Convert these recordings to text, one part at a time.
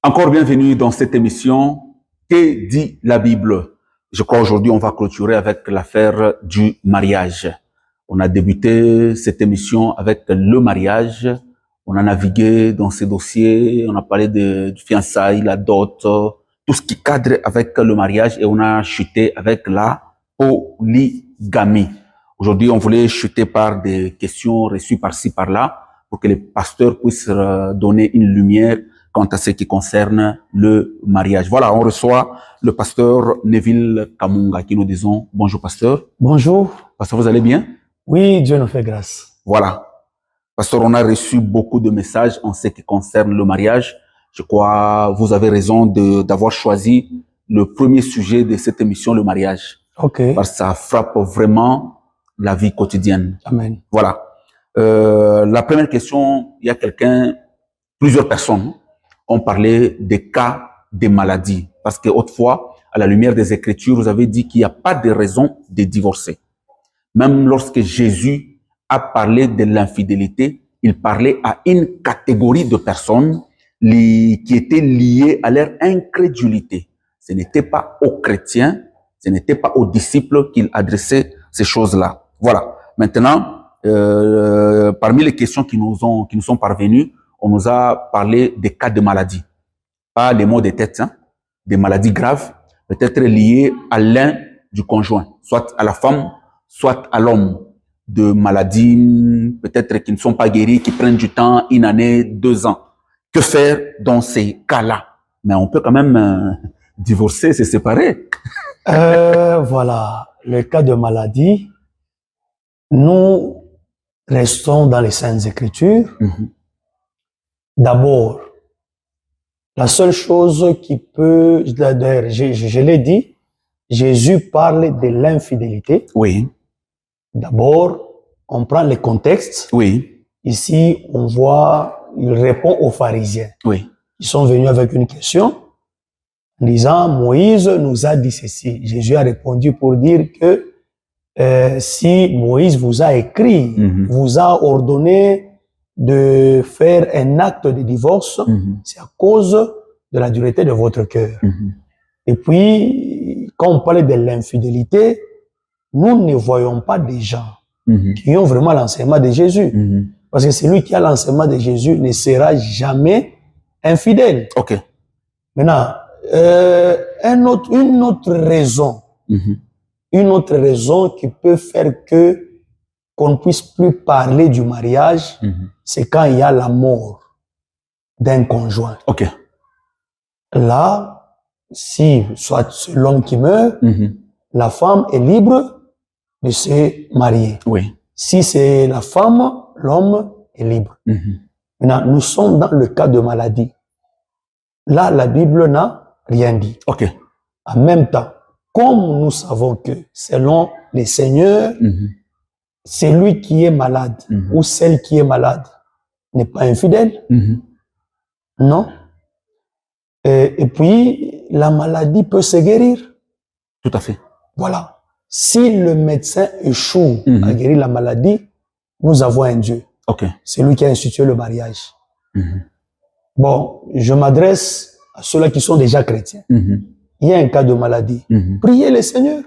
Encore bienvenue dans cette émission. Que dit la Bible? Je crois aujourd'hui on va clôturer avec l'affaire du mariage. On a débuté cette émission avec le mariage. On a navigué dans ces dossiers. On a parlé du fiançailles, la dot, tout ce qui cadre avec le mariage, et on a chuté avec la polygamie. Aujourd'hui, on voulait chuter par des questions reçues par-ci, par-là, pour que les pasteurs puissent donner une lumière quant à ce qui concerne le mariage. Voilà, on reçoit le pasteur Neville Kamunga qui nous disons bonjour pasteur. Bonjour. Pasteur, vous allez bien? Oui, Dieu nous fait grâce. Voilà. Pasteur, on a reçu beaucoup de messages en ce qui concerne le mariage. Je crois vous avez raison d'avoir choisi le premier sujet de cette émission, le mariage. Ok. Parce que ça frappe vraiment la vie quotidienne. Amen. Voilà. La première question, il y a plusieurs personnes ont parlé des cas de maladie. Parce que autrefois, à la lumière des Écritures, vous avez dit qu'il n'y a pas de raison de divorcer. Même lorsque Jésus a parlé de l'infidélité, il parlait à une catégorie de personnes qui étaient liées à leur incrédulité. Ce n'était pas aux chrétiens, ce n'était pas aux disciples qu'il adressait ces choses-là. Voilà. Maintenant, parmi les questions qui nous sont parvenues, on nous a parlé des cas de maladie. Pas des maux de tête, hein, des maladies graves, peut-être liées à l'un du conjoint, soit à la femme, soit à l'homme, de maladies peut-être qui ne sont pas guéries, qui prennent du temps, 1 année, 2 ans. Que faire dans ces cas-là? Mais on peut quand même divorcer, se séparer. Voilà, le cas de maladie, nous restons dans les Saintes Écritures. D'abord, la seule chose qui peut, d'ailleurs, je l'ai dit, Jésus parle de l'infidélité. Oui. D'abord, on prend le contexte. Oui. Ici, on voit, il répond aux pharisiens. Oui. Ils sont venus avec une question, en disant, Moïse nous a dit ceci. Jésus a répondu pour dire que si Moïse vous a écrit, vous a ordonné de faire un acte de divorce, c'est à cause de la dureté de votre cœur. Et puis, quand on parle de l'infidélité, nous ne voyons pas des gens qui ont vraiment l'enseignement de Jésus. Parce que celui qui a l'enseignement de Jésus ne sera jamais infidèle. Ok. Maintenant, une autre raison qui peut faire que qu'on ne puisse plus parler du mariage, c'est quand il y a la mort d'un conjoint. Ok. Là, si soit c'est l'homme qui meurt, la femme est libre de se marier. Oui. Si c'est la femme, l'homme est libre. Maintenant, nous sommes dans le cas de maladie. Là, la Bible n'a rien dit. Ok. En même temps, comme nous savons que selon les seigneurs, celui qui est malade ou celle qui est malade n'est pas infidèle. Non. Et puis, la maladie peut se guérir. Tout à fait. Voilà. Si le médecin échoue à guérir la maladie, nous avons un Dieu. Ok. C'est lui qui a institué le mariage. Bon, je m'adresse à ceux-là qui sont déjà chrétiens. Il y a un cas de maladie. Priez le Seigneur.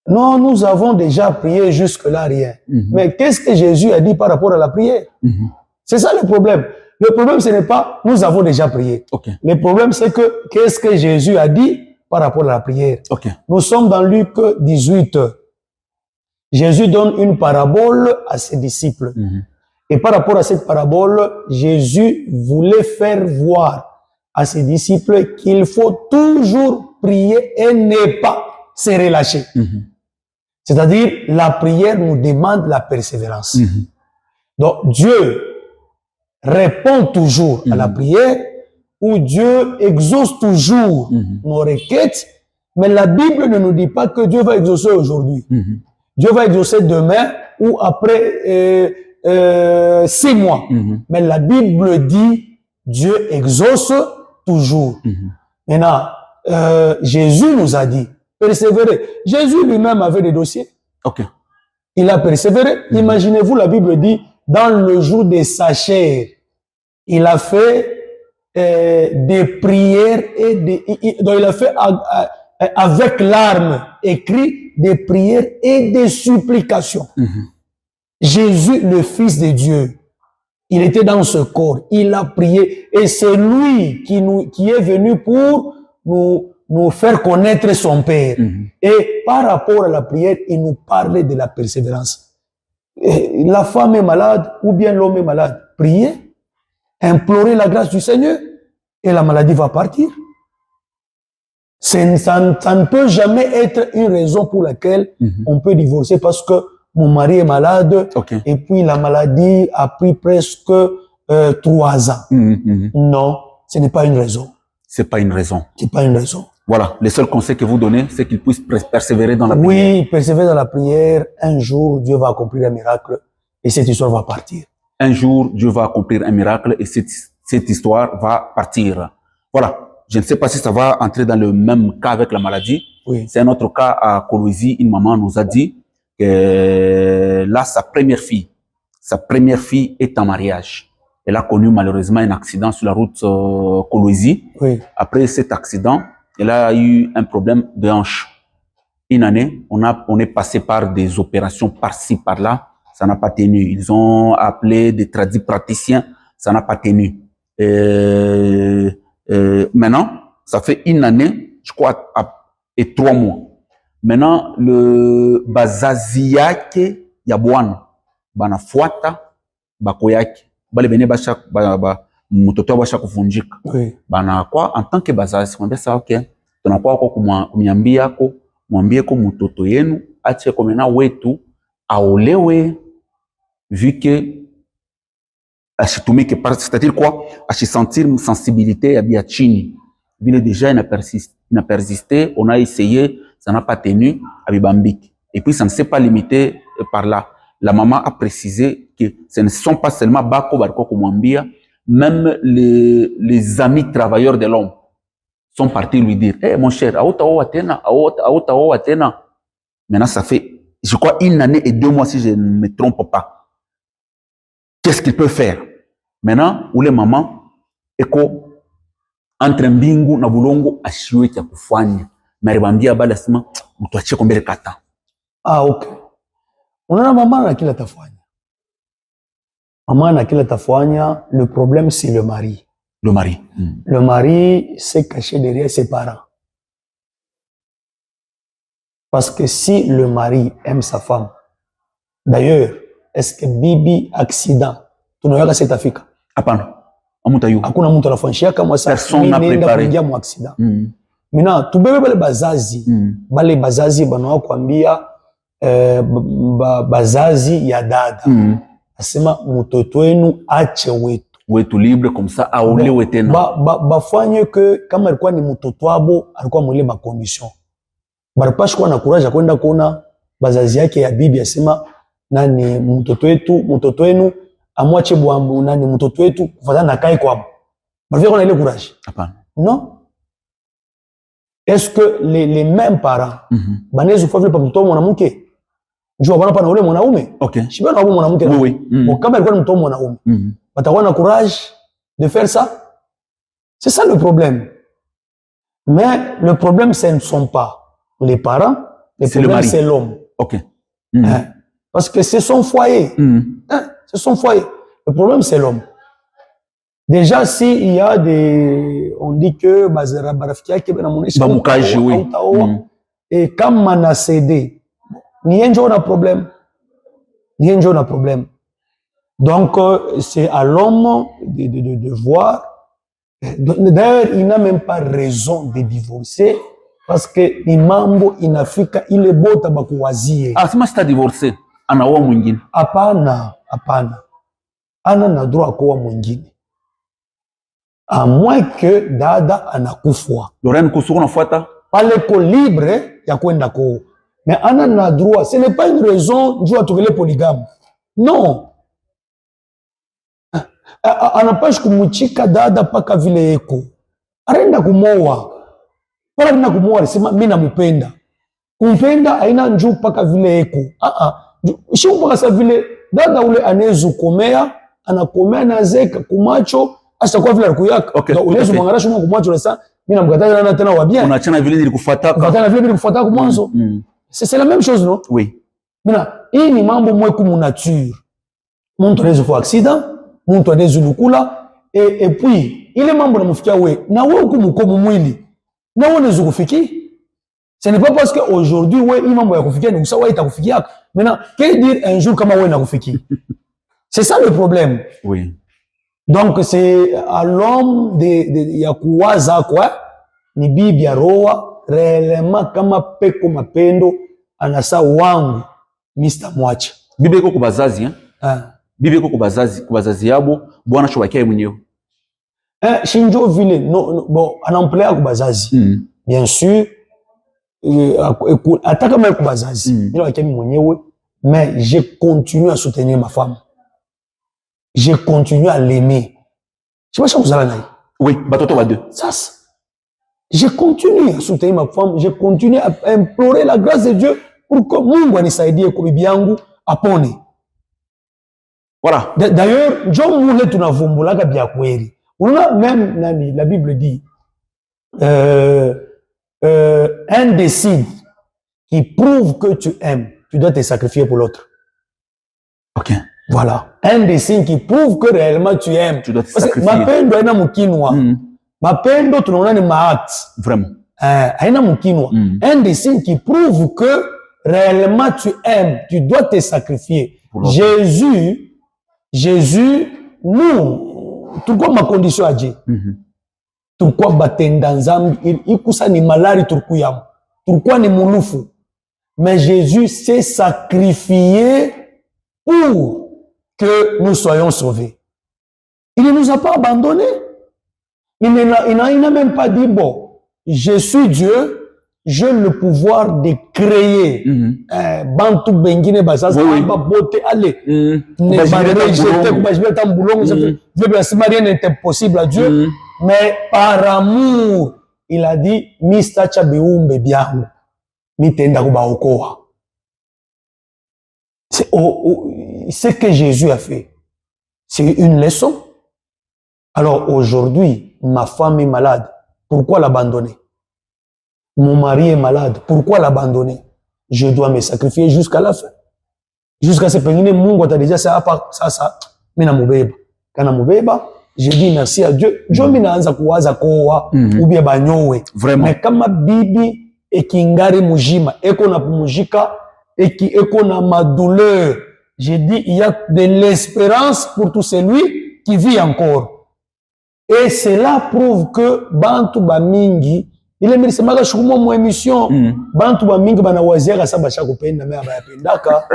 Non, nous avons déjà prié jusque-là, rien. Mais qu'est-ce que Jésus a dit par rapport à la prière? C'est ça le problème. Le problème, ce n'est pas nous avons déjà prié. Okay. Le problème, c'est que qu'est-ce que Jésus a dit par rapport à la prière? Okay. Nous sommes dans Luc 18. Jésus donne une parabole à ses disciples. Et par rapport à cette parabole, Jésus voulait faire voir à ses disciples qu'il faut toujours prier et ne pas se relâcher. C'est-à-dire, la prière nous demande la persévérance. Donc, Dieu répond toujours à la prière, ou Dieu exauce toujours nos requêtes, mais la Bible ne nous dit pas que Dieu va exaucer aujourd'hui. Dieu va exaucer demain ou après 6 mois. Mais la Bible dit Dieu exauce toujours. Maintenant, Jésus nous a dit persévérer. Jésus lui-même avait des dossiers. Ok. Il a persévéré. Imaginez-vous, la Bible dit, dans le jour de sa chair, il a fait des prières donc il a fait avec larmes, écrit des prières et des supplications. Jésus, le Fils de Dieu, il était dans ce corps, il a prié, et c'est lui qui est venu pour nous faire connaître son Père. Et par rapport à la prière, il nous parlait de la persévérance. Et la femme est malade, ou bien l'homme est malade. Priez, implorez la grâce du Seigneur, et la maladie va partir. Ça ne peut jamais être une raison pour laquelle on peut divorcer parce que mon mari est malade et puis la maladie a pris presque 3 ans. Non, ce n'est pas une raison. C'est pas une raison. C'est pas une raison. Voilà, le seul conseil que vous donnez, c'est qu'il puisse persévérer dans la prière. Oui, persévérer dans la prière. Un jour, Dieu va accomplir un miracle et cette histoire va partir. Un jour, Dieu va accomplir un miracle et cette histoire va partir. Voilà. Je ne sais pas si ça va entrer dans le même cas avec la maladie. Oui. C'est un autre cas à Kolwezi. Une maman nous a dit que là, sa première fille est en mariage. Elle a connu malheureusement un accident sur la route Kolwezi. Oui. Après cet accident, elle a eu un problème de hanche. Une année, on est passé par des opérations par-ci, par-là. Ça n'a pas tenu. Ils ont appelé des praticiens. Ça n'a pas tenu. Maintenant, ça fait une année, je crois, et 3 mois. Maintenant, le bazaziake yabwana, bana fuata, bakoyake, bale bene bashak, mutoto bashak kufunjika. Bana kwa, en tant que bazazi, mwambia sa ok, tunakuwa kwa kumyambia ko, mwambie ko mutoto yenu, ache komena wetu, aolewe, vu que c'est-à-dire quoi? À se sentir une sensibilité à Biachini. Vile déjà, il a persisté, on a essayé, ça n'a pas tenu à Bibambik. Et puis, ça ne s'est pas limité par là. La maman a précisé que ce ne sont pas seulement Bako, Barko, Kumambia, même les amis travailleurs de l'homme sont partis lui dire, hey, mon cher, Aotao Atena. Maintenant, ça fait, je crois, 1 année et 2 mois, si je ne me trompe pas. Qu'est-ce qu'il peut faire? Maintenant, où les mamans, eko, entre mbingu na bulongo, ashiwe kia kufanya. Maribambia bala sima, mtuachie kombele kata. Ah, ok. Unaona mama na kila tafanya. Mama na kila tafanya, le problème c'est le mari. Le mari. Le mari s'est caché derrière ses parents. Parce que si le mari aime sa femme, d'ailleurs, est-ce que bibi accident tunaweka setafika? Hapana. Amutayu. Hakuna mtu anafanshia kama sasa personne n'a préparé kuingia mu accident. Mina tubebe bale bazazi. Bale bazazi bana kuambia bazazi ya dada. Asema mtoto wenu ache wetu libre comme ça aolewe tena. Bafanye que kama alikuwa ni mtoto wabo alikuwa mwile ma condition. Barapashi kwa na courage kwenda kuona bazazi yake ya bibi asema nani mtoto wenu amwache bwambu nani mtoto wetu kufatana na kai kwabo. Bafia kwa na ile courage. Hapana. Non. Est-ce que les mêmes parents banezu fa vile pa mtoto mwanamke? Njoo bana pa na ule mwanaume? Okay. Shiba na ule mwanamke. Oui. Kama alikuwa ni mtoto mwanaume. Batakuwa na courage de faire ça? C'est ça le problème. Mais le problème ce ne sont pas les parents, le problème c'est l'homme. OK. Parce que c'est son foyer. C'est son foyer. Le problème, c'est l'homme. Déjà, s'il y a on dit que et quand on a cédé, il y a un problème. Donc, c'est à l'homme de voir. D'ailleurs, il n'a même pas raison de divorcer parce que l'imambo in Afrique, il est beau tabakuwazie. Ah, c'est moi qui divorcé. Anaoa mwingine. Hapana. Ana na droit kuoa mwingine. À moins que dada anakufwa. Lorraine kusuko nafuata. Pale ko libre ya kwenda ko. Mais ana na droit, ce n'est pas une raison njoo atukele polygame. Non. Anapashi kumuchika dada paka vile eko. Arenda kumoa. Pala arenda kumoa alisema mimi namupenda. Kumpenda haina njoo paka vile eko. Shi mpaka sa vile dada ule anezu komea, anakomea na zeka kumacho Hasa kwa vile kuyaka. Okay, Donc unaweza mwangalia kwa mwanzo unasema mimi namkataza na tena wa bien. Unachana vile nilikufuata. Kufuatana vile nilikufuata kwa mwanzo. C'est la même chose non? Oui. Mina hii ni mambo mwe kumu nature. Mtu anaweza kuwa accident, mtu anaweza lukula et puis ile mambo namfikia wewe na wewe hukumu mwili. Na wewe unaweza kufikia. Ce n'est pas parce que aujourd'hui ouais hii mambo ya kufikia ni sawa itakufikia. Maintenant, qu'est dire un jour kama wewe nakufikia? C'est ça le problème. Oui. Donc c'est à l'homme de ya kuwaza kwa ni bibi ya roa réellement kama peko mapendo anasa wangu Mr. Mwacha. Bibi iko kubazazi bibi iko kubazazi yabo bwana shobakia mwenyewe. Shinjo vile no bon anampelea kubazazi. Bien sûr hata kama kubazazi mimi wakia mwenyewe mais je continue à soutenir ma femme. Je continue à l'aimer. Je sais pas si vous allez. Oui, batoto ba deux. Ça. Je continue à soutenir ma femme, je continue à implorer la grâce de Dieu pour que Mungu anisaidie kwa bibi yangu apone. Voilà. D'ailleurs, John Moule tunavumbulaka bya kweli. Unaona même nani la Bible dit un des signes qui prouve que tu aimes, tu dois te sacrifier pour l'autre. OK. Voilà. Un des signes qui prouve que réellement tu aimes. Tu dois te sacrifier. Mapendo haina mukinwa. Mapendo tunaona ni maakt. Vraiment. Haina mukinwa. Un des signes qui prouve que réellement tu aimes, tu dois te sacrifier. Jésus, nous, pourquoi ma condition à Dieu? Pourquoi batenda nzambi ikusa ni malari turkuyam? Pourquoi ni mulufu? Mais Jésus s'est sacrifié pour que nous soyons sauvés. Il ne nous a pas abandonnés. Il n'a même pas dit, bon, je suis Dieu, j'ai le pouvoir de créer. Bantu bengine basaza, babote, allez. Ne pas rejeter, rien n'est impossible à Dieu. Mais par amour, il a dit, Mista chabeumbe biangu, mitenda kubaokoa. C'est ce que Jésus a fait. C'est une leçon. Alors aujourd'hui, ma femme est malade. Pourquoi l'abandonner? Mon mari est malade. Pourquoi l'abandonner? Je dois me sacrifier jusqu'à la fin. Jusqu'à ce que Mungu t'a déjà ça. Mina mubeba. Kana mubeba, je dis merci à Dieu. Dieu minaanza kuwaza koa ou bien banyowe. Vraiment. Mais kama bibi ekingari mujima, eko na pumujika, eko na ma douleur. J'ai dit, il y a de l'espérance pour tout celui qui vit encore. Et cela prouve que Bantu Bamingi, il est mis à chouma mon émission, Bantu Bamingi banawazia kasa basha kupenda mais abayapendaka.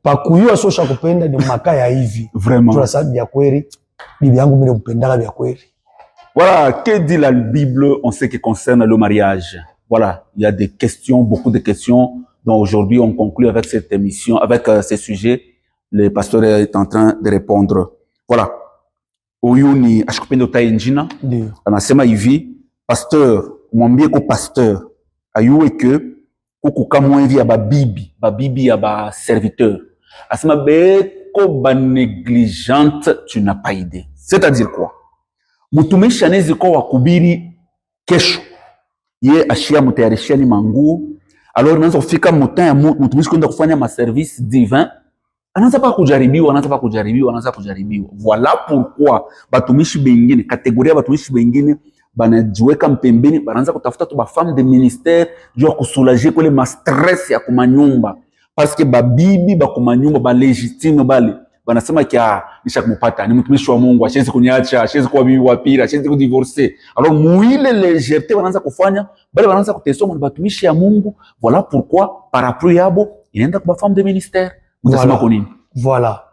Pakuyu aso shakupenda ni makaya hivi. Vraiment. Pour ça bien kweli, bibi yangu mimi mpendaka bien kweli. Voilà, que dit la Bible en ce qui concerne le mariage? Voilà, il y a des questions, beaucoup de questions. Donc aujourd'hui, on conclut avec cette émission, avec ces sujets. Le pasteur est en train de répondre. Voilà. Oyuni ashikupenda utainjina. Anasema hivi, pasteur, mwambie ko pasteur, ayue que kukuka mwenvi ya babibi ya ba serviteur. Asema beko ba négligente, tu n'as pas idée. C'est-à-dire quoi? Mutumishi anezi kwa wakubiri kesho. Ye ashia mutayarishia ni manguo. Alors unaanza kufika mutan ya mtumishi kwenda kufanya ma service divin, anaanza pa kujaribiwa. Voilà pourquoi batumishi bengine, kategoria batumishi bengine banajiweka mpembeni, banaanza kutafuta tu ba femme de ministère juu ya kusulager kule ma stress ya kumanyumba, parce que babibi ba kumanyumba ba légitime bale banasema kia nisha kumupata ni mtumishi wa Mungu, ashezi kuniacha, ashezi kuwa bibi wa pili, ashezi kudivorcer. Alors muile légèreté banaanza kufanya bale banaanza kutesoma ni batumishi ya Mungu. Voilà pourquoi par rapport yabo inaenda kwa femme de ministère. Voilà.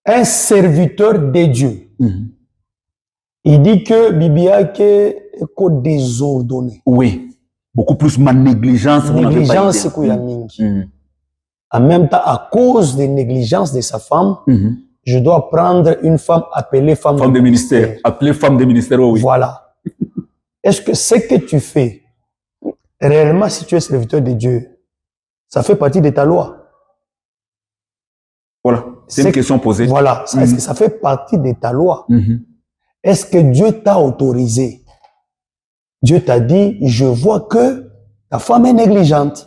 Un serviteur de Dieu. Il dit que Bibiake est désordonné. Oui. Beaucoup plus ma négligence. Négligence que la mingi. En même temps, à cause des négligences de sa femme, je dois prendre une femme appelée femme de ministère. Appelée femme de ministère, oui. Voilà. Est-ce que ce que tu fais, réellement, si tu es serviteur de Dieu, ça fait partie de ta loi? Voilà. C'est une question posée. Voilà. Est-ce que ça fait partie de ta loi? Est-ce que Dieu t'a autorisé? Dieu t'a dit, je vois que ta femme est négligente.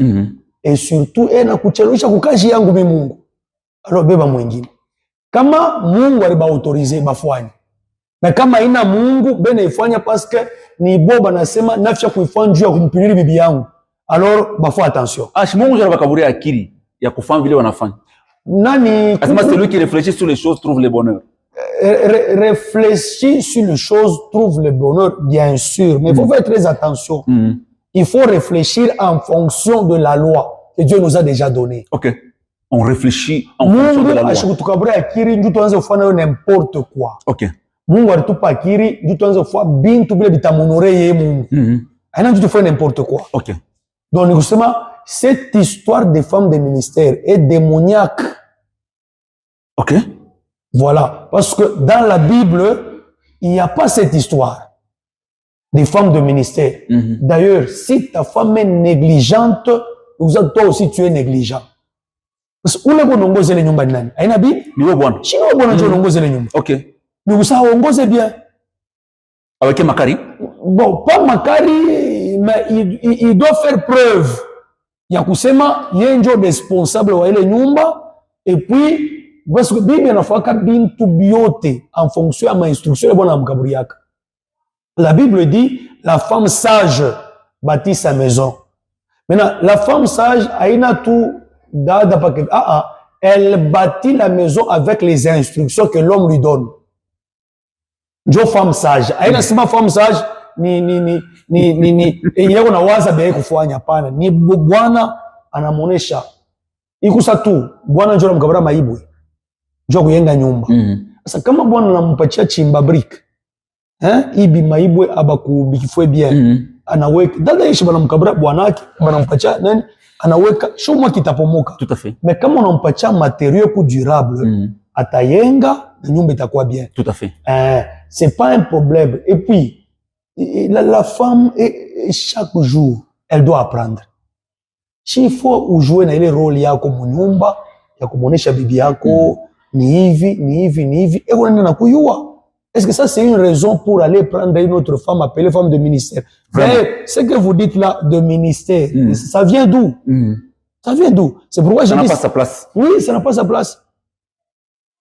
Et surtout, elle n'a kuchelewesha kukazi yangu mimi Mungu. Alors, beba mwingine. Kama Mungu aliba autorisé, bafanye. Mais kama ina Mungu, bene ifanya parce que ni boba nasema nafisha kuifanya juu ya kumpilili bibi yangu. Alors, bafo attention. Mungu jana bakaburi akili ya kufanya vile wanafanya. Nani? Asema celui qui réfléchit sur les choses trouve le bonheur. Réfléchir sur les choses trouve le bonheur, bien sûr. Mais il faut faire très attention. Il faut réfléchir en fonction de la loi que Dieu nous a déjà donnée. Ok. On réfléchit en fonction de la loi. N'importe quoi. Ok. Mungu alitupa akili, ndio tuanze kufanya bintu bila bitamunore yeye Mungu. Haina ndio tufanye n'importe quoi. Ok. Donc ni kusema cette histoire des femmes de ministère est démoniaque. Ok. Voilà, parce que dans la Bible, il n'y a pas cette histoire des femmes de ministère. D'ailleurs, si ta femme est négligente, toi aussi tu es négligent. Parce que où les bonongos et les nyumba nani? Haina Bible? Ni wewe bwana. Chino bwana ndio bonongos et les nyumba. Ok. Mais vous savez, on bien. Avec Makari? Bon, pas Makari, mais il doit faire preuve. Il y a kusema, il y a un job responsable wa ile nyumba, et puis, parce que Bible inafaka bintu biote en fonction à ma instruction, bon amkaburiaka. La Bible dit, la femme sage bâtit sa maison. Maintenant, la femme sage, aina tout, elle bâtit la maison avec les instructions que l'homme lui donne. Njo femme sage. Aina sima femme sage ni yeko na waza beye kufanya hapana. Ni bwana anamuonesha. Ikusa tu bwana njo anamkabara maibwe. Njo kuyenga nyumba. Sasa kama bwana anampatia chimba brick. Ibi maibwe abakubikifwe bien. Anaweka dada yeshi banamkabara bwanake banampatia nani? Anaweka shuma kitapomoka. Tout à fait. Mais kama unampatia matériaux pour durable, atayenga na nyumba itakuwa bien. Tout à fait. C'est pas un problème. Et puis, la femme, chaque jour, elle doit apprendre. S'il faut jouer na ile role yako munyumba, ya kumuonesha bibi yako, ni hivi, et on na kuyua. Est-ce que ça c'est une raison pour aller prendre une autre femme appelée femme de ministère? Mais ce que vous dites là, de ministère, ça vient d'où? Ça vient d'où? C'est pourquoi j'ai dit... Ça n'a pas sa place. Oui, ça n'a pas sa place.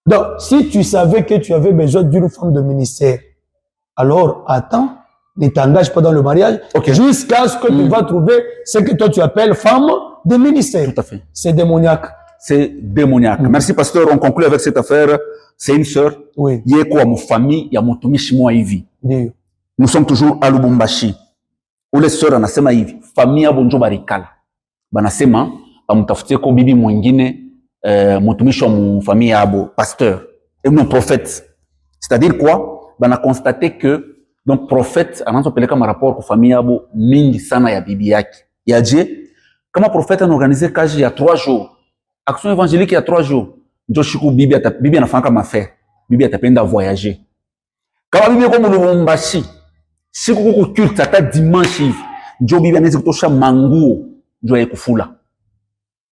Donc, si tu savais que tu avais besoin d'une femme de ministère, alors attends, ne t'engage pas dans le mariage, jusqu'à ce que tu vas trouver ce que toi tu appelles femme de ministère. Tout à fait. C'est démoniaque. C'est démoniaque. Merci, pasteur. On conclut avec cette affaire. C'est une sœur. Oui. Yeko wa mufami ya mutumishi mwa hivi. Ndiyo. Nous sommes toujours à Lubumbashi. Ule sœur anasema hivi, famia bonjo barikala. Banasema, amutafutie ko bibi mwingine, mutumishi wa mufami abo, pasteur. Et non prophète. C'est-à-dire quoi? Bana constaté que, donc prophète, ananzo peleka ma rapport ko famia abo, mingi sana ya bibi yake. Yaje, kama prophète an organisé kaji ya 3 jours. Action évangélique il y a 3 jours. Njoshiku bibi anafanya kama affaire. Bibi atapenda voyager. Kama bibi yuko Lubumbashi, siku kuku culte ata dimanche hivi, njo bibi anaweza kutosha manguo njo ya kufula.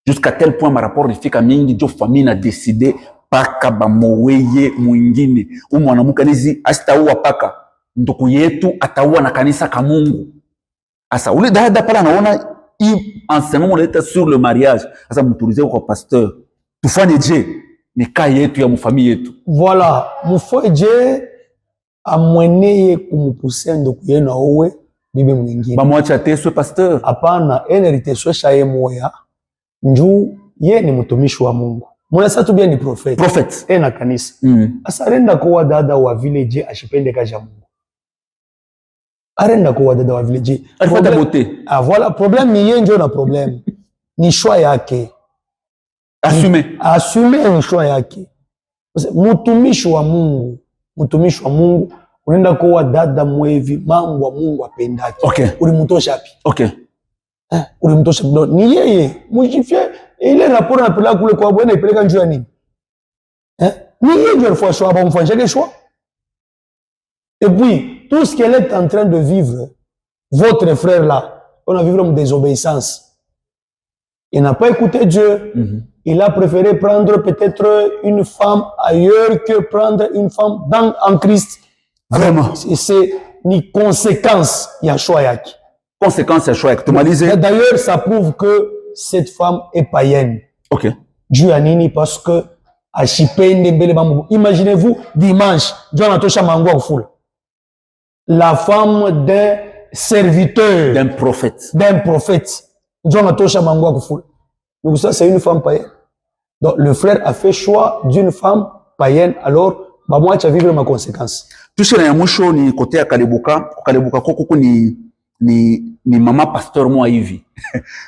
Jusqu'à tel point ma rapport ifika mingi njo famille na décidé paka bamoweye mwingine. Mwanamke nizi asitaua paka ndugu yetu ataua na kanisa ka Mungu. Asa ule dada pala anaona hii enseignement leta sur le mariage. Asa mtulize kwa pasteur. Tufanye je ni kai yetu ya mfamili yetu. Voilà, mufanye je amweneye kumupusia ndugu yenu aowe bibi mwingine. Bamwacha teswe pasteur. Hapana, eneriteswe shaye moya. Njuu ye ni mtumishi wa Mungu. Mwana satu bia ni profeti. Prophet. Na kanisa. Asa arenda kuwa dada wa village ashipende kazi ya Mungu. Arenda kuwa dada wa village. Alifata beauté. Ah voilà, problème ni ye njo na problème. Ni choix yake. Assume ni choix yake. Mtumishi wa Mungu. Mtumishi wa Mungu. Unaenda kuwa dada mwevi, mambo wa Mungu apendaki. Okay. Ulimtosha api? Okay. Ulimtosha bidon. Ni yeye. Mujifie. Ile rapport na peleka kule kwa bwana ipeleka njoo ya nini? Ni yeye ndio alifanya choix, ba mfanye quel choix? Et puis, tout ce qu'elle est en train de vivre, votre frère là, on a vécu une désobéissance. Il n'a pas écouté Dieu. il a préféré prendre peut-être une femme ailleurs que prendre une femme en Christ. Vraiment. C'est une conséquence, il y a choix. Conséquence, il y a choix. D'ailleurs, ça prouve que cette femme est païenne. Ok. Dieu a nini parce que imaginez-vous, dimanche, la femme d'un serviteur. D'un prophète. D'un prophète. Donc ça, c'est une femme païenne. Donc le frère a fait choix d'une femme païenne. Alors, moi, tu as vécu ma conséquence. Tout ce qui ni côté à Kalebuka koko ni mama pasteur moi hivi.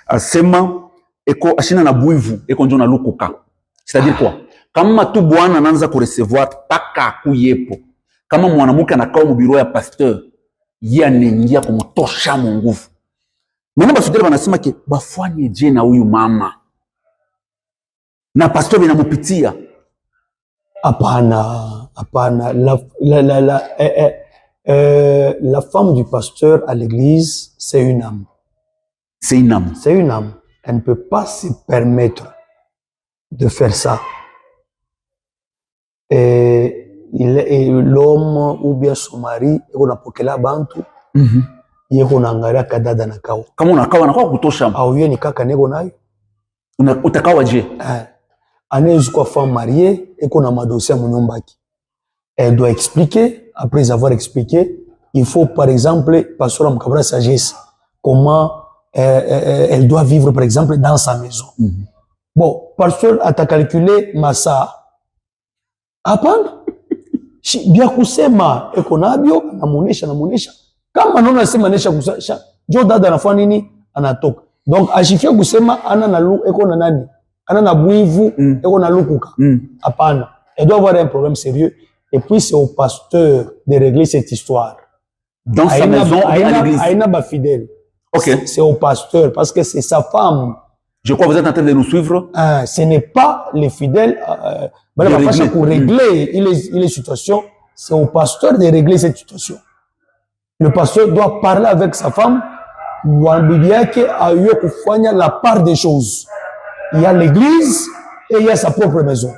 Asema eko ashina na buivu eko njona lukuka. C'est-à-dire quoi? Kama tu bwana anaanza kurecevoir taka kuyepo. Kama mwanamke anakaa mu bureau ya pasteur, yeye anaingia kumtosha mu nguvu. Mimi bafidele banasema ke bafanye je na huyu mama. Na pasteur binamupitia. Hapana. La femme du pasteur à l'église, c'est une âme. C'est une âme. C'est une âme. Elle ne peut pas se permettre de faire ça. Et l'homme ou bien son mari, on a pokela bantu, yeko nangaria kadada na kao. Kama unakawa na kwa kutosha. Au yeye ni kaka nego nayo. Utakawa je? Anezi kwa femme mariée et qu'on a ma dossier à mon nyumbaki. Elle doit expliquer, après avoir expliqué, il faut par exemple, passer à Mkabra sagesse, comment elle doit vivre par exemple dans sa maison. Bon, pasteur a calculé massa. Hapana. Bien kusema ekonabio namuonesha. Kama naona sema nesha kusha, jo dada anafanya nini? Anatoka. Donc ashifia kusema ana na lu eko na nani? Ana na buivu eko na lukuka. Hapana. Elle doit avoir un problème sérieux. Et puis c'est au pasteur de régler cette histoire. Dans sa maison, à l'église. Aïna ba fidèle. Ok. C'est au pasteur parce que c'est sa femme. Je crois que vous êtes en train de nous suivre. Ce n'est pas les fidèles pour régler les situations. C'est au pasteur de régler cette situation. Le pasteur doit parler avec sa femme. La part des choses. Il y a l'église et il y a sa propre maison.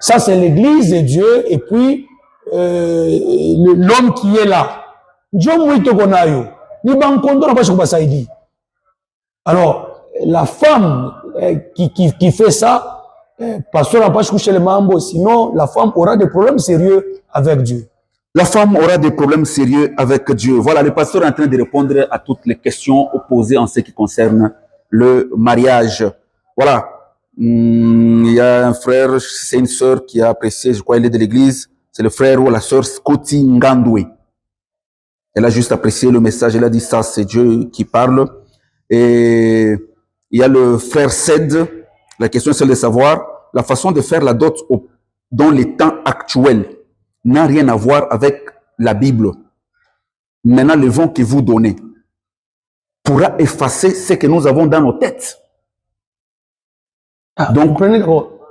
Ça, c'est l'église de Dieu et puis l'homme qui est là. Alors, la femme qui fait ça, pasteur n'a pas couché les mambo, sinon la femme aura des problèmes sérieux avec Dieu. La femme aura des problèmes sérieux avec Dieu. Voilà, le pasteur est en train de répondre à toutes les questions posées en ce qui concerne le mariage. Voilà. Il y a un frère, c'est une sœur qui a apprécié, je crois, il est de l'église. C'est le frère ou la sœur Scotty Ngandwe. Elle a juste apprécié le message. Elle a dit ça, c'est Dieu qui parle. Et il y a le frère Ced. La question, c'est de savoir la façon de faire la dot dans les temps actuels n'a rien à voir avec la Bible. Maintenant, le vent que vous donnez pourra effacer ce que nous avons dans nos têtes. Donc,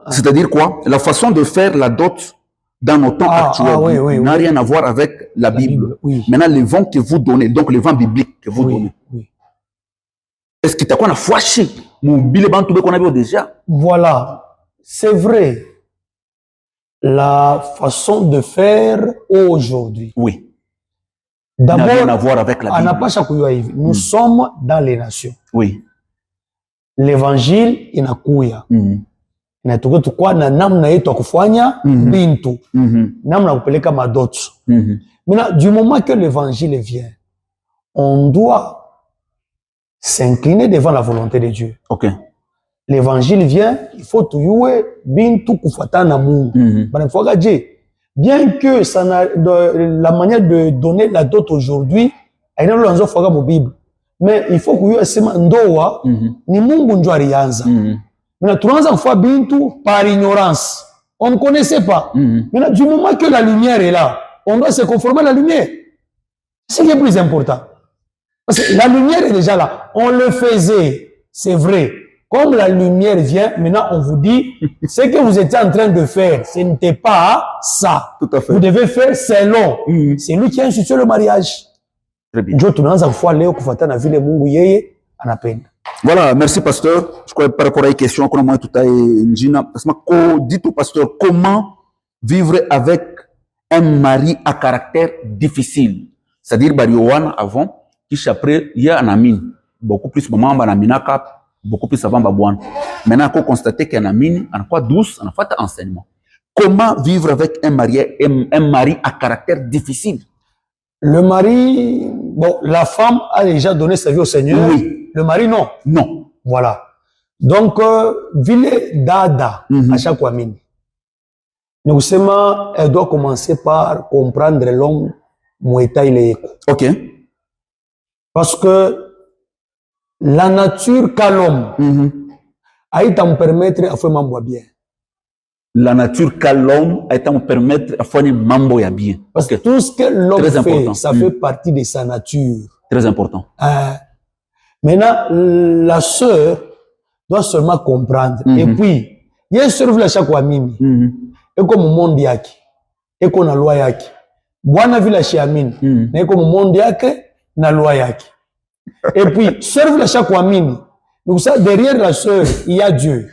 c'est-à-dire quoi? La façon de faire la dot dans nos temps actuels n'a rien à voir avec la Bible. Maintenant, le vent que vous donnez, donc le vent biblique que vous donnez. Est-ce que tu as quoi fâché? Déjà. Voilà, c'est vrai. La façon de faire aujourd'hui. Oui. D'abord, n'a rien à voir avec la Bible. Nous sommes dans les nations. Oui. L'évangile inakuya. Inatoka tukua na namna yetu kufanya bintu. Namna kupeleka madoto. Maintenant, du moment que l'évangile vient, on doit s'incliner devant la volonté de Dieu. OK. L'évangile vient, il faut tuyue bintu kufuatana Mungu. Bien que ça la manière de donner la dot aujourd'hui, aina lo anzo faga mu Bible. Mais il faut que sema ndoa ni Mungu ndio alianza. Mais tunaanza kufua bintu par ignorance. On ne connaissait pas. Mais du moment que la lumière est là, on doit se conformer à la lumière. C'est ce qui est plus important. Parce que la lumière est déjà là. On le faisait, c'est vrai. Comme la lumière vient, maintenant on vous dit, ce que vous étiez en train de faire, ce n'était pas ça. Tout à fait. Vous devez faire selon. C'est lui qui a institué le mariage. Très bien. Ndio tunaanza kufua leo kufuatana vile Mungu yeye anapenda. Voilà, merci pasteur. Je crois que par rapport à une question qu'on a moins tout à l'heure, dites au pasteur comment vivre avec un mari à caractère difficile. C'est-à-dire, Bariowan avant, qui après, il y a un ami, beaucoup plus maman, beaucoup plus avant Babouane. Maintenant, on constate qu'un ami, on a quoi douce, on a fait enseignement. Comment vivre avec un mari à caractère difficile? Le mari, bon, la femme a déjà donné sa vie au Seigneur. Oui. Le mari, non. Non. Voilà. Donc, vile dada à chaque fois. Nous seulement, elle doit commencer par comprendre l'homme, moueta il est. Ok. Parce que la nature qu'a l'homme, a été me permettre à faire mambo bien. La nature qu'a l'homme a été me permettre à faire mambo bien. Parce que tout ce que l'homme fait, important. Ça fait partie de sa nature. Très important. Maintenant, la sœur doit seulement comprendre. Et puis, il y a une sœur qui chaque fois mimi. Et comme le monde yaki. Et comme la loi yaki. Bwana vila chiamini. Et comme le monde yaki, na loi yaki. Et puis, sœur vila chaque fois mimi. Donc ça, derrière la sœur, il y a Dieu.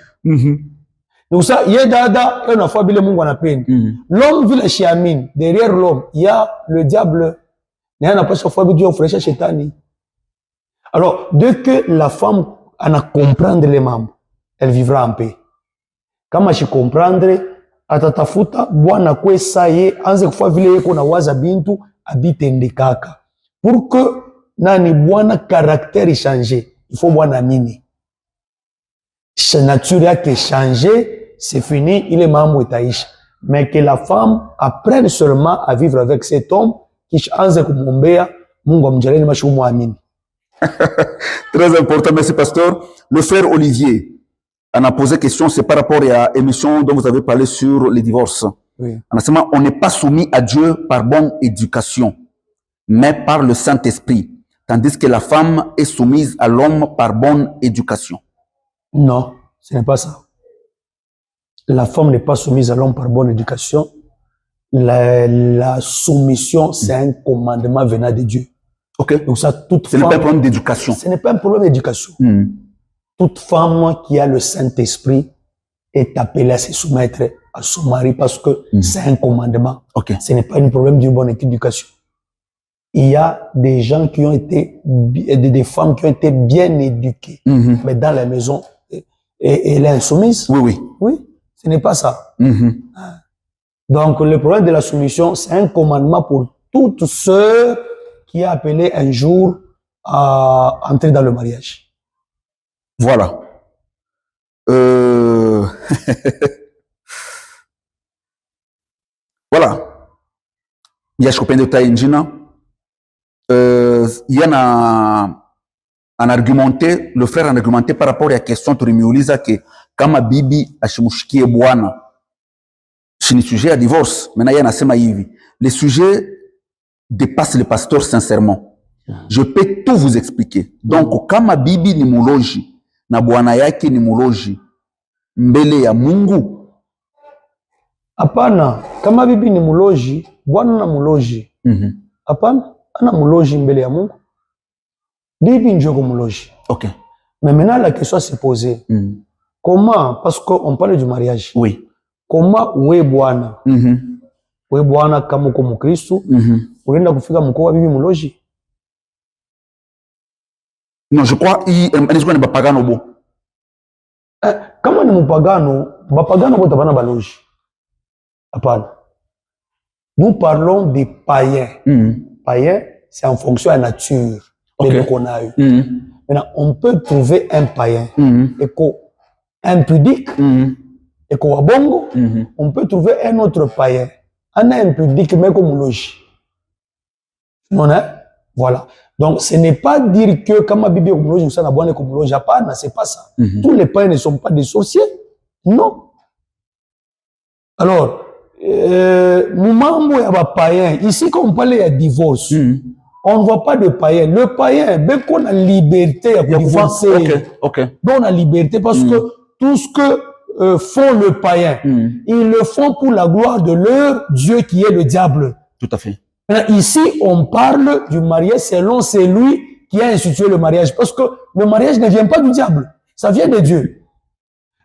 Donc ça, il y a dada, et on a fait le monde à peine. L'homme vila chiamini. Derrière l'homme, il y a le diable. Il y a pas chaque fois Dieu, on frère chétani. Alors, dès que la femme en a comprendre les membres, elle vivra en paix. Kama shi comprendre, atatafuta bwana kwe saye, anze kufa vile yeko na waza bintu, abitende kaka. Pour que nani bwana caractère changer, il faut bwana nini. Sa nature yake changer, c'est fini, il est mambo itaisha. Mais que la femme apprenne seulement à vivre avec cet homme, qui anze kumuombea, Mungu amjalie maisha muamini. Très important, merci pasteur. Le frère Olivier en a posé question, c'est par rapport à l'émission dont vous avez parlé sur les divorces. Oui. On n'est pas soumis à Dieu par bonne éducation, mais par le Saint-Esprit, tandis que la femme est soumise à l'homme par bonne éducation. Non, ce n'est pas ça. La femme n'est pas soumise à l'homme par bonne éducation. La soumission, c'est un commandement venant de Dieu. Ok. Donc ça, toute femme. Ce n'est pas un problème d'éducation. Ce n'est pas un problème d'éducation. Toute femme qui a le Saint-Esprit est appelée à se soumettre à son mari parce que c'est un commandement. Ok. Ce n'est pas un problème d'une bonne éducation. Il y a des gens qui ont été, des femmes qui ont été bien éduquées, mais dans la maison, elle est insoumise. Oui, oui. Oui, ce n'est pas ça. Donc le problème de la soumission, c'est un commandement pour toute sœur qui est appelée un jour à entrer dans le mariage. Voilà. Voilà. Il y a Chopin de Taïnjina. Il y en a un argumenté, le frère a argumenté par rapport à la question de Rimiuliza que kama bibi ashimushikie bwana. C'est un sujet à divorce. Maintenant, il y en a sema hivi. Les sujets dépassent le pasteur sincèrement. Je peux tout vous expliquer. Donc, kama bibi ni muloji, na bwana yake ni muloji, mbele ya Mungu. Hapana, kama bibi ni muloji, bwana na muloji. Hapana, ana muloji mbele ya Mungu. Bibi njoko muloji. Ok. Mais maintenant, la question s'est posée. Comment, parce qu'on parle du mariage. Oui. Comment we bwana? We bwana kama uko mkristo, unaenda kufika mkoa wa bibi muloji? Non, je crois qu'il est bapagano bo. Kama ni mpagano, bapagano bo tabana baloji. Hapana. Nous parlons des païens. Païens, c'est en fonction de la nature de qu'on a eu. Maintenant, on peut trouver un païen impudique, wabongo, on peut trouver un autre païen, un impudique, mais comme logi. Non, hein? Voilà. Donc, ce n'est pas dire que comme ma bibi comme logi, ça n'a pas comme logi, c'est pas ça. Tous les païens ne sont pas des sorciers. Non. Alors, moment où il y a païen, ici, quand on parle de divorce, on ne voit pas de païen. Le païen, ben qu'on a liberté à divorcer. Donc, on a liberté parce que tout ce que font le païen, ils le font pour la gloire de leur Dieu qui est le diable. Tout à fait. Ici, on parle du mariage selon celui qui a institué le mariage. Parce que le mariage ne vient pas du diable. Ça vient de Dieu.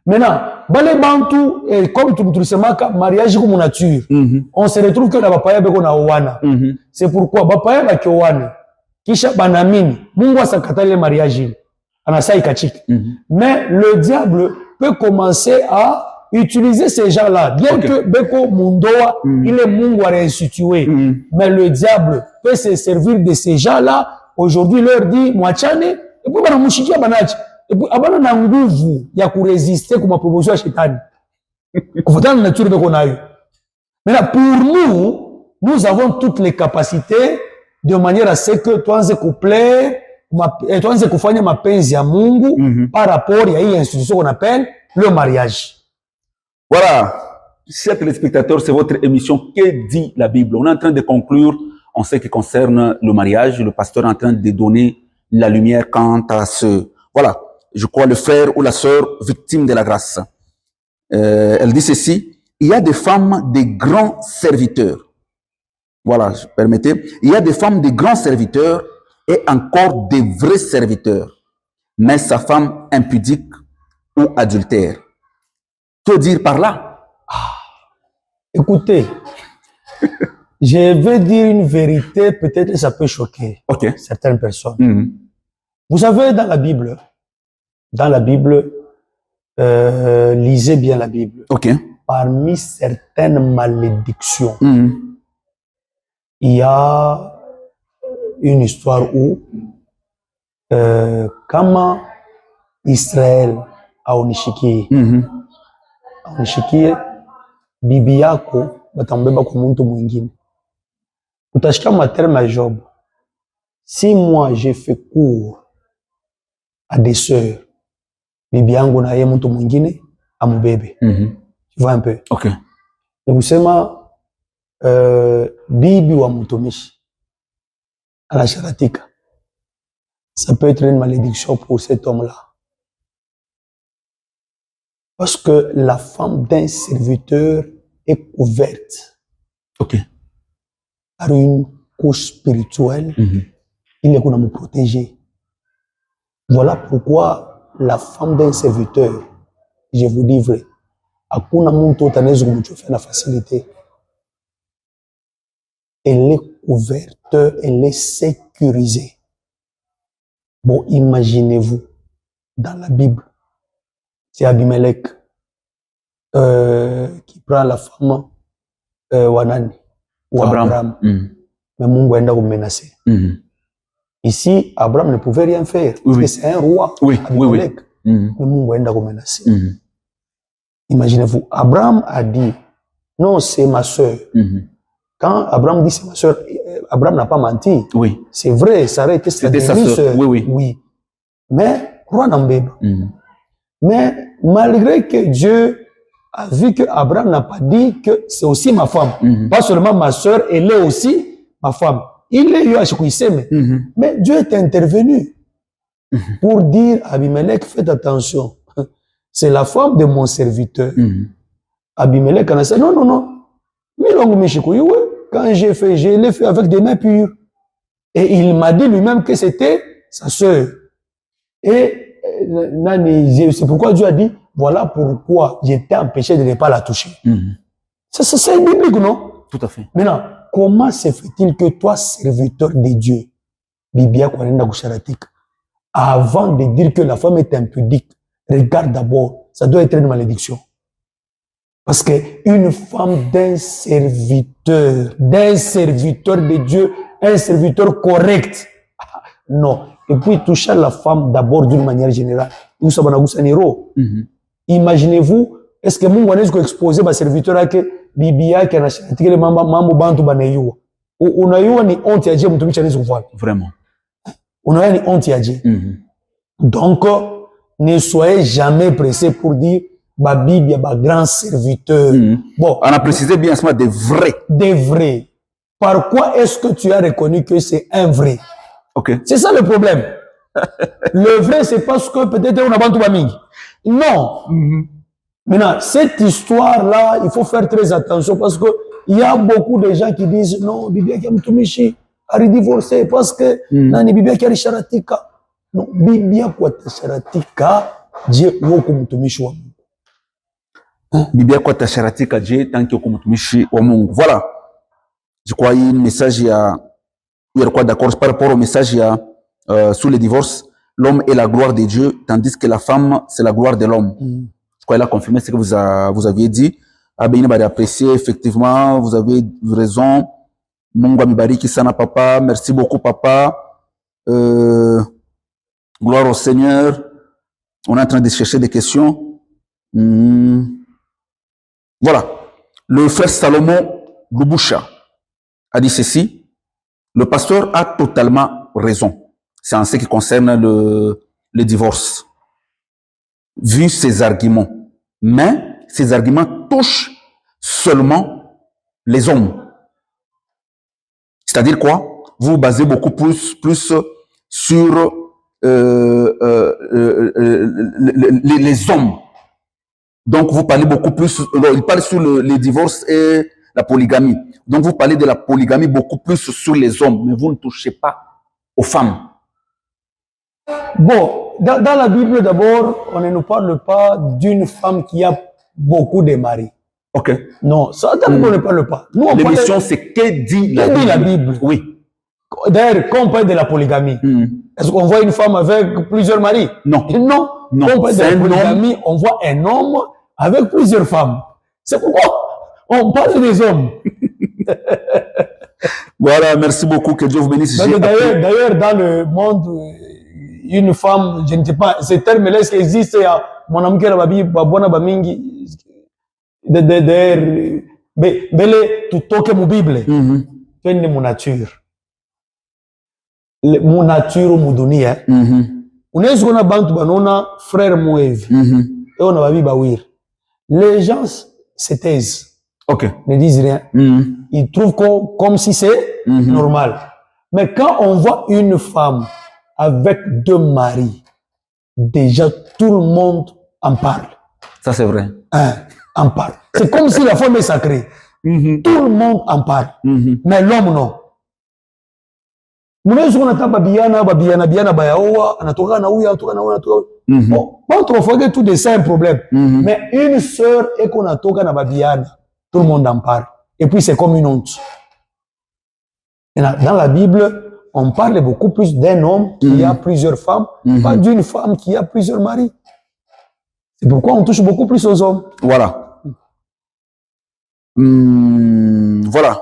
Maintenant, les Bantou, et comme tu le sais, mariage comme nature, on se retrouve que la bapaya beko na owana. C'est pourquoi bapaya ba owana. Kisha banamini, mungu sakata le mariage. Anasa ikachik. Mais le diable peut commencer à utiliser ces gens-là. Bien que beko mundoa, il est mungu à réinstituer. Mais le diable peut se servir de ces gens-là. Aujourd'hui, il leur dit, mwachane, et puis banamushikia banachi. Et puis, abana na nguvu ya kurésister comme proposition à Shetani. Kufuatana na nature beko nayo. Maintenant, pour nous avons toutes les capacités de manière à ce que tuanze couplé, tuanze kufanya mapenzi ya Mungu par rapport à une institution qu'on appelle le mariage. Voilà, chers téléspectateurs, c'est votre émission Que dit la Bible? On est en train de conclure en ce qui concerne le mariage. Le pasteur est en train de donner la lumière quant à ce... Voilà, je crois le frère ou la sœur victime de la grâce. Elle dit ceci, il y a des femmes de grands serviteurs. Voilà, permettez. Il y a des femmes de grands serviteurs et encore des vrais serviteurs. Mais sa femme impudique ou adultère. Que dire par là? Écoutez, je vais dire une vérité, peut-être ça peut choquer certaines personnes. Vous savez, dans la Bible, lisez bien la Bible. Parmi certaines malédictions, il y a une histoire où, comment Israël a onishikie, bibi yako batambeba kwa muntu mwingine. Utashika materme ya Job. Si moi j'ai fait cours à des sœurs, bibi yangu na yeye muntu mwingine amubebe. Tu vois un peu. Et vous savez, bibi wa mtumishi anasharatika. Ça peut être une malédiction pour cet homme-là. Parce que la femme d'un serviteur est couverte par une couche spirituelle. Il est qu'on a me protéger. Voilà pourquoi la femme d'un serviteur, je vous dis vrai, hakuna muntu utanezo kumchofia na facilité. Elle est couverte, elle est sécurisée. Bon, imaginez-vous, dans la Bible, c'est Abimelech qui prend la femme Wanani ou Abraham. Mais Mungu aenda le menacer. Ici, Abraham ne pouvait rien faire. Parce que c'est un roi, Abimelech. Mais Mungu aenda le menacer. Imaginez-vous, Abraham a dit, non, c'est ma sœur. Quand Abraham dit c'est ma sœur, Abraham n'a pas menti. C'est vrai, ça aurait été sa sœur. Oui. Mais, roi Nambeb. Mais, malgré que Dieu a vu que Abraham n'a pas dit que c'est aussi ma femme. Pas seulement ma sœur, elle est aussi ma femme. Il est eu à Chouisseme. Mais Dieu est intervenu pour dire à Abimelech, faites attention. C'est la femme de mon serviteur. Abimelech a dit, non. Quand j'ai fait, je l'ai fait avec des mains pures. Et il m'a dit lui-même que c'était sa sœur. Et c'est pourquoi Dieu a dit, voilà pourquoi j'étais empêché de ne pas la toucher. C'est biblique, non? Tout à fait. Maintenant, comment se fait-il que toi, serviteur de Dieu, Bibia Kwanenda Kusharatik, avant de dire que la femme est impudique, regarde d'abord, ça doit être une malédiction. Parce que une femme d'un serviteur de Dieu, un serviteur correct, non. Et puis toucher la femme d'abord d'une manière générale. Imaginez-vous, est-ce que Mungu anaweza kuexposer ba serviteur yake bibi yake anashiriki ile mambo bantu banayua. Unayua ni honte ya Dieu mtumishi anaweza kufanya. Vraiment. Unayua ni honte ya Dieu. Donc ne soyez jamais pressé pour dire ba Bible ba grand serviteur. Bon, on a précisé bien ce des vrais. Des vrais. Par quoi est-ce que tu as reconnu que c'est un vrai? C'est ça le problème. Le vrai, c'est parce que peut-être on a bantu bamingi. Non. Maintenant, cette histoire-là, il faut faire très attention parce que il y a beaucoup de gens qui disent non, Bibi Mtumishi, aridivorce parce que nani bibi yake alisharatika. No, bibi yako atasharatika je woko mtumishi wa Mungu. Bibi yako atasharatika je tanki uko mtumishi wa Mungu. Voilà. Je crois qu'il y a un message, il y a quoi d'accord par rapport au message sur le divorce. L'homme est la gloire de Dieu, tandis que la femme, c'est la gloire de l'homme. Je crois qu'il a confirmé ce que vous aviez dit. Abéine va apprécier, effectivement, vous avez raison. Mungu mibariki sana papa. Merci beaucoup papa. Gloire au Seigneur. On est en train de chercher des questions. Voilà. Le frère Salomon Lubusha a dit ceci. Le pasteur a totalement raison. C'est en ce qui concerne le divorce. Vu ses arguments. Mais ces arguments touchent seulement les hommes. C'est-à-dire quoi? Vous vous basez beaucoup plus sur les hommes. Donc vous parlez beaucoup plus, il parle sur les divorces et la polygamie. Donc vous parlez de la polygamie beaucoup plus sur les hommes, mais vous ne touchez pas aux femmes. Bon, dans la Bible d'abord, on ne nous parle pas d'une femme qui a beaucoup de maris. Ok. Non, ça on ne parle pas. L'émission, c'est que dit la Bible. Oui. D'ailleurs, quand on parle de la polygamie, est-ce qu'on voit une femme avec plusieurs maris? Non. Non. Non. Quand on parle de la polygamie, on voit un homme avec plusieurs femmes. C'est pourquoi on parle des hommes. Voilà, merci beaucoup, que Dieu vous bénisse. D'ailleurs, dans le monde, une femme, je ne sais pas, ce terme-là, est-ce qu'il existe? Mon ami qui a babi, babona bamingi, d'ailleurs, bele, tu toques mon Bible. Tu es mon nature. Mon nature, mon dunia. On est sur une bande, banona, frère Moev. Et on a babi bawir. Les gens se taisent. Ok. Ne disent rien. Ils trouvent comme si c'est normal. Mais quand on voit une femme avec deux maris, déjà tout le monde en parle. Ça c'est vrai. En parle. C'est comme si la femme est sacrée. Tout le monde en parle. Mais l'homme non. Mwenye unataka babiana bayaoa, anatoka na huyu, anatoka na huyu, anatoka. Bon, pas trop fois que tout de ça un problème. Mais une sœur et qu'on anatoka na babiana, tout le monde en parle. Et puis c'est comme une honte. Et dans la Bible, on parle beaucoup plus d'un homme qui a plusieurs femmes, pas d'une femme qui a plusieurs maris. C'est pourquoi on touche beaucoup plus aux hommes. Voilà. Voilà.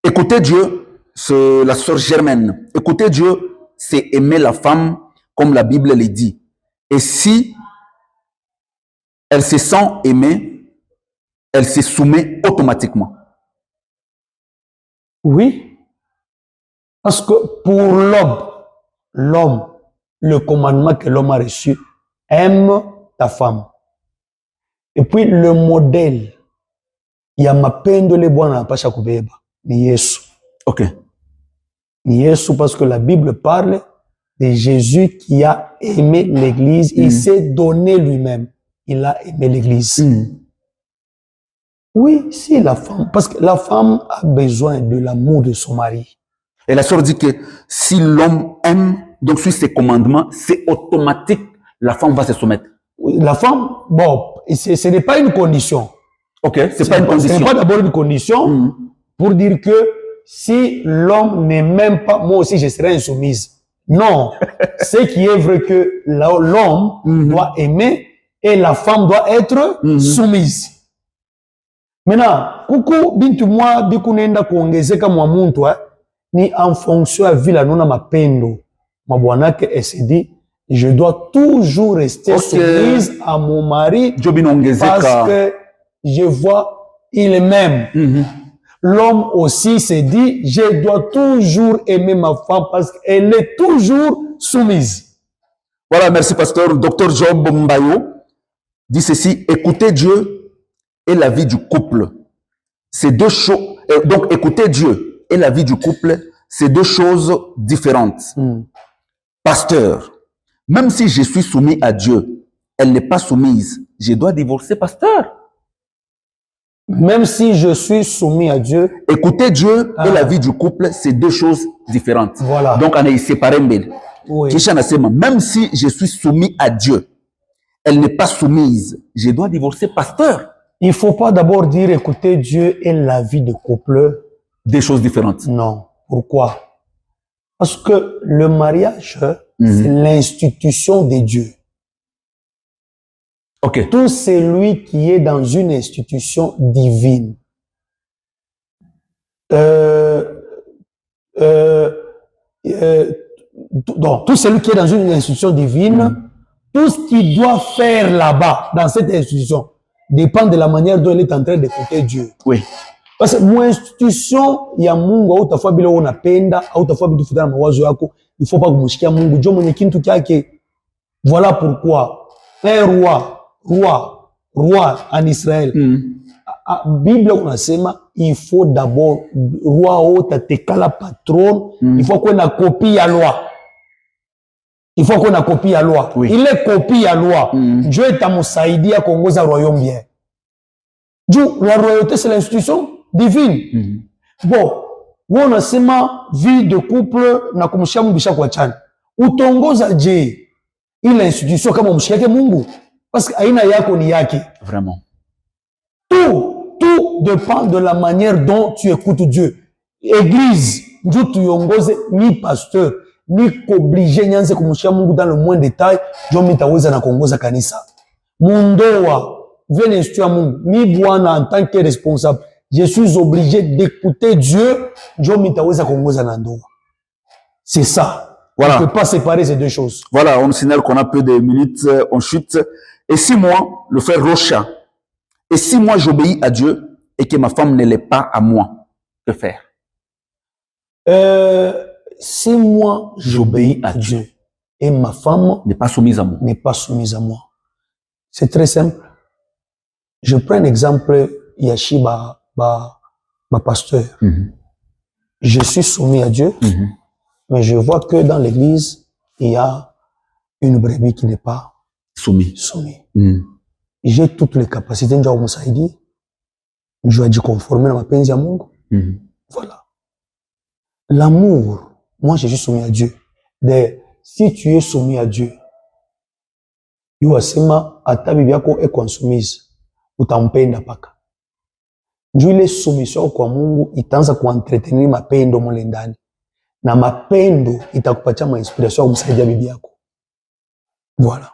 Écoutez Dieu. C'est la sœur Germaine. Écoutez Dieu, c'est aimer la femme comme la Bible le dit. Et si elle se sent aimée, elle se soumet automatiquement. Oui. Parce que pour l'homme, le commandement que l'homme a reçu, aime ta femme. Et puis le modèle, il y a mapendo le bwana pasha kubeba, ni Yesu. Ok. Yesu, parce que la Bible parle de Jésus qui a aimé l'Église. Il s'est donné lui-même. Il a aimé l'Église. Oui, si la femme, parce que la femme a besoin de l'amour de son mari. Et la sœur dit que si l'homme aime, donc suit ses commandements, c'est automatique, la femme va se soumettre. La femme, bon, ce n'est pas une condition. Ok, c'est pas une condition. Ce n'est pas d'abord une condition pour dire que si l'homme ne m'aime pas, moi aussi je serai insoumise. Non, c'est qui est vrai que l'homme doit aimer et la femme doit être soumise. Maintenant, kuku bintu mwa biku nenda kuongezeka mwa muntu ni en fonction ya vile nona mapendo mabwanake et se dit je dois toujours rester soumise à mon mari parce que je vois il m'aime. L'homme aussi se dit, je dois toujours aimer ma femme parce qu'elle est toujours soumise. Voilà, merci pasteur. Docteur Job Mbayo dit ceci, écoutez Dieu et la vie du couple. C'est deux choses. Donc, écoutez Dieu et la vie du couple, c'est deux choses différentes. Pasteur, même si je suis soumis à Dieu, elle n'est pas soumise. Je dois divorcer, pasteur. Même si je suis soumis à Dieu. Écouter Dieu et la vie du couple, c'est deux choses différentes. Voilà. Donc, on est séparés. Oui. Même si je suis soumis à Dieu, elle n'est pas soumise. Je dois divorcer, pasteur. Il ne faut pas d'abord dire écouter Dieu et la vie de couple. Des choses différentes. Non. Pourquoi? Parce que le mariage, c'est l'institution de Dieu. Ok. Tout celui qui est dans une institution divine. Donc, tout celui qui est dans une institution divine, tout ce qu'il doit faire là-bas, dans cette institution, dépend de la manière dont il est en train d'écouter Dieu. Oui. Parce que mon institution, il y a Mungu, autafua bila unapenda, autafua bitu futana mawazo yako, il faut pas kumushikia Mungu. Dieu mwenye kintu kyake. Voilà pourquoi un roi en Israël. Bible unasema il faut d'abord roi ota tekala patron, il faut qu'on a copie à loi. Il faut qu'on a copie à loi. Oui. Il est copie à loi. Dieu est amusaidia kuongoza royaume bien. Dieu, la royauté c'est l'institution divine. Bon, unasema vie de couple na kumshia Mungu bisha kuachana. Utongoza je ile institution kama umshiake Mungu? Parce que aina yako ni yake. Vraiment. Tout dépend de la manière dont tu écoutes Dieu. Église, Dieu tu yongoze ni pasteur, ni qu'obligé nyanze kumshia Mungu dans le moins détail, Dieu mitaweza na kuongoza kanisa. Mundoa, vene institution Mungu, mi bwana en tant que responsable, je suis obligé d'écouter Dieu, Dieu mitaweza kuongoza na ndoa. C'est ça. Voilà. On ne peut pas séparer ces deux choses. Voilà, on signale qu'on a peu de minutes, on chute. Et si moi, le frère Rocha, et si moi j'obéis à Dieu et que ma femme ne l'est pas à moi, que faire? Si moi j'obéis à Dieu et ma femme n'est pas soumise à moi. N'est pas soumise à moi. C'est très simple. Je prends un exemple, Yashiba, ma pasteur. Je suis soumis à Dieu, mais je vois que dans l'église, il y a une brebis qui n'est pas soumise. J'ai toutes les capacités, Ndiaou Moussaïdi. Je dois conformer à ma peine à Mungu. Voilà. L'amour, moi je suis soumis à Dieu. Si tu es soumis à Dieu, yuasema ata bibi yako est consumise, utampenda paka. Njoo ile soumission kwa Mungu itaanza kuentretenir mapendo mule ndani. Na mapendo itakupatia inspiration ya kumsaidia bibi yako. Voilà.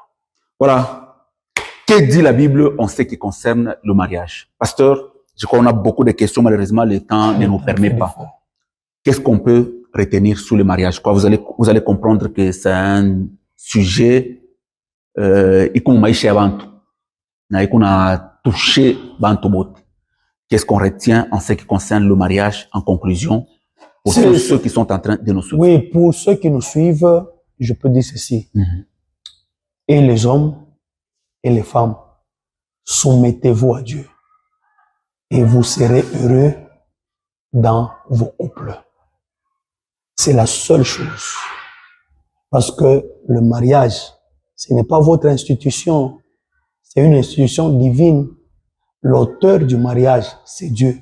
Voilà. Que dit la Bible en ce qui concerne le mariage? Pasteur, je crois qu'on a beaucoup de questions, malheureusement le temps ne nous permet pas. Qu'est-ce qu'on peut retenir sur le mariage? Quoi, vous allez comprendre que c'est un sujet touché. Qu'est-ce qu'on retient en ce qui concerne le mariage en conclusion pour ceux qui sont en train de nous suivre? Oui, pour ceux qui nous suivent, je peux dire ceci. Et les hommes et les femmes, soumettez-vous à Dieu et vous serez heureux dans vos couples. C'est la seule chose. Parce que le mariage, ce n'est pas votre institution, c'est une institution divine. L'auteur du mariage, c'est Dieu.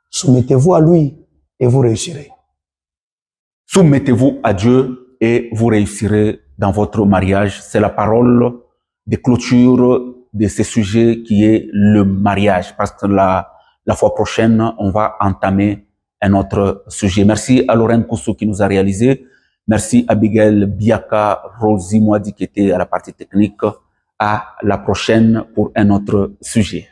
Soumettez-vous à lui et vous réussirez. Soumettez-vous à Dieu et vous réussirez dans votre mariage. C'est la parole de clôture de ce sujet qui est le mariage. Parce que la fois prochaine, on va entamer un autre sujet. Merci à Lorraine Koussou qui nous a réalisé. Merci à Abigail Biaka, Rosie Moadi qui était à la partie technique. À la prochaine pour un autre sujet.